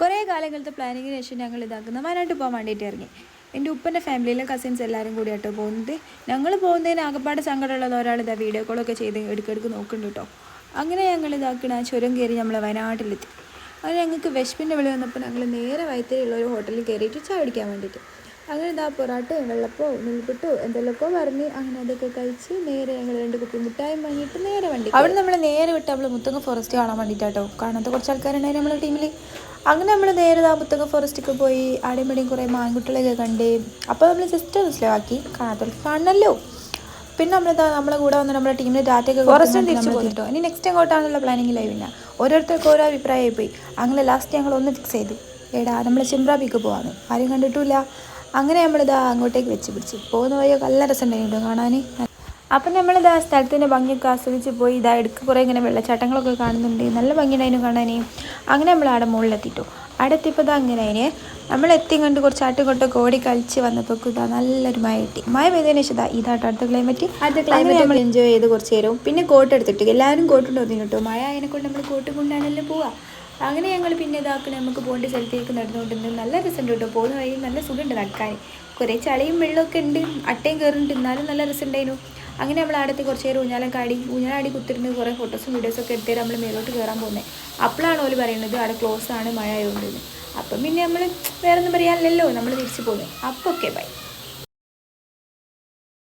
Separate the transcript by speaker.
Speaker 1: കുറേ കാലങ്ങളത്തെ പ്ലാനിങ്ങിന് ശേഷം ഞങ്ങൾ ഇതാക്കുന്ന വയനാട്ടിൽ പോകാൻ വേണ്ടിയിട്ട് ഇറങ്ങി. എൻ്റെ ഉപ്പൻ്റെ ഫാമിലിയിലെ കസിൻസ് എല്ലാവരും കൂടിയാട്ടോ പോകുന്നത്. ഞങ്ങൾ പോകുന്നതിന് ആകപ്പാട് സങ്കടമുള്ളത് ഒരാൾ ഇതാ വീഡിയോ കോളൊക്കെ ചെയ്ത് എടുക്കെടുക്ക് നോക്കുന്നുണ്ട് കേട്ടോ. അങ്ങനെ ഞങ്ങൾ ഇതാക്കണ ചുരം കയറി നമ്മൾ വയനാട്ടിലെത്തി. അങ്ങനെ ഞങ്ങൾക്ക് വിശപ്പിൻ്റെ വിളി വന്നപ്പോൾ ഞങ്ങൾ നേരെ വയറ്റിലുള്ള ഒരു ഹോട്ടലിൽ കയറിയിട്ട് ചായ കുടിക്കാൻ വേണ്ടിയിട്ട്. അങ്ങനെ ഇതാ പൊറാട്ടയോ വെള്ളപ്പോ നെൽപ്പിട്ടോ എന്തെങ്കിലുമൊക്കെ പറഞ്ഞ് അങ്ങനെ അതൊക്കെ കഴിച്ച് നേരെ ഞങ്ങൾ 2 കുപ്പി മുട്ടായും വാങ്ങിയിട്ട് നേരെ വണ്ടി. അവിടെ നമ്മൾ നേരെ വിട്ട് നമ്മൾ മുത്തങ്ങ ഫോറസ്റ്റ് കാണാൻ വേണ്ടിയിട്ടാട്ടോ. കാണാത്ത കുറച്ച് ആൾക്കാരുണ്ടായിരുന്നു നമ്മുടെ ടീമിൽ. അങ്ങനെ നമ്മൾ നേരെ മുത്തങ്ങ ഫോറസ്റ്റിലേക്ക് പോയി ആടെയും ഇവിടെയും കുറേ മാൻകുട്ടികളൊക്കെ കണ്ട്. അപ്പോൾ നമ്മൾ ജസ്റ്റ് ഒന്ന് സ്ലോ ആക്കി, കാണാത്തവർക്ക് കാണണമല്ലോ. പിന്നെ നമ്മളെ കൂടെ വന്ന് നമ്മുടെ ടീമിന് ഡാറ്റയൊക്കെ ഫോറസ്റ്റ് തിരിച്ചു പോയിട്ടോ. ഇനി നെക്സ്റ്റ് എങ്ങോട്ടാണെന്നുള്ള പ്ലാനിങ്ങിലായി. പിന്നെ ഓരോരുത്തർക്ക് ഓരോ അഭിപ്രായമായി പോയി. അങ്ങനെ ലാസ്റ്റ് ഞങ്ങൾ ഒന്ന് ഫിക്സ് ചെയ്തു, എടാ നമ്മൾ ചെമ്പ്രാപ്പിക്ക് പോകാമെന്ന്. ആരും കണ്ടിട്ടില്ല. അങ്ങനെ നമ്മളിതാ അങ്ങോട്ടേക്ക് വെച്ച് പിടിച്ച് പോകുന്ന വഴിയൊക്കെ നല്ല രസമുണ്ടായിരുന്നു കാണാൻ. അപ്പം നമ്മളിതാ സ്ഥലത്തിൻ്റെ ഭംഗിയൊക്കെ ആസ്വദിച്ച് പോയി. ഇതാ എടുക്ക് കുറേ ഇങ്ങനെ വെള്ളച്ചാട്ടങ്ങളൊക്കെ കാണുന്നുണ്ട്, നല്ല ഭംഗിയുണ്ടായിരുന്നു കാണാൻ. അങ്ങനെ നമ്മൾ അവിടെ മുകളിലെത്തിയിട്ടു. അവിടെ എത്തിയപ്പോൾ ഇതാ അങ്ങനെ അതിന് നമ്മളെത്തി കണ്ട് കുറച്ച് ആട്ടുകൊട്ടൊക്കെ ഓടി കളിച്ച് വന്നപ്പോൾ ഇതാ നല്ലൊരു മഴ കിട്ടി. മഴ പെയ്തതിന് ശേഷം ഇതാട്ടോ അടുത്ത ക്ലൈമറ്റ് നമ്മൾ എൻജോയ് ചെയ്ത് കുറച്ച് നേരവും. പിന്നെ കോട്ട് എടുത്തിട്ട് എല്ലാവരും കോട്ടുണ്ട് വന്നിട്ട് കേട്ടോ. മഴ അതിനെക്കൊണ്ട് നമ്മൾ കോട്ട് കൊണ്ടാണല്ലോ പോവുക. അങ്ങനെ ഞങ്ങൾ പിന്നെ ഇതാക്കി നമുക്ക് പോകേണ്ട സ്ഥലത്തേക്ക് നടന്നുകൊണ്ടിരുന്നത് നല്ല രസമുണ്ട് കേട്ടോ. പോകുന്ന വഴി നല്ല സുഖമുണ്ട് നടക്കാൻ. കുറേ ചളിയും വെള്ളമൊക്കെ ഉണ്ട്, അട്ടയും കയറുന്നുണ്ട്, എന്നാലും നല്ല രസമുണ്ടായിരുന്നു. അങ്ങനെ നമ്മൾ അടുത്ത് കുറച്ച് നേരം ഊഞ്ഞാലാടി കുത്തിരുന്ന് കുറേ ഫോട്ടോസും വീഡിയോസൊക്കെ എടുത്തിട്ട് നമ്മൾ മേലോട്ട് കയറാൻ പോകുന്നത്. അപ്പോഴാണ് ഓല് പറയുന്നത് അവിടെ ക്ലോസ് ആണ്, മഴ ആയതുകൊണ്ടെന്ന്. അപ്പം പിന്നെ നമ്മൾ വേറെ ഒന്നും പറയാനില്ലല്ലോ, നമ്മൾ തിരിച്ച് പോകുന്നത്. അപ്പോൾ ഓക്കെ ബൈ.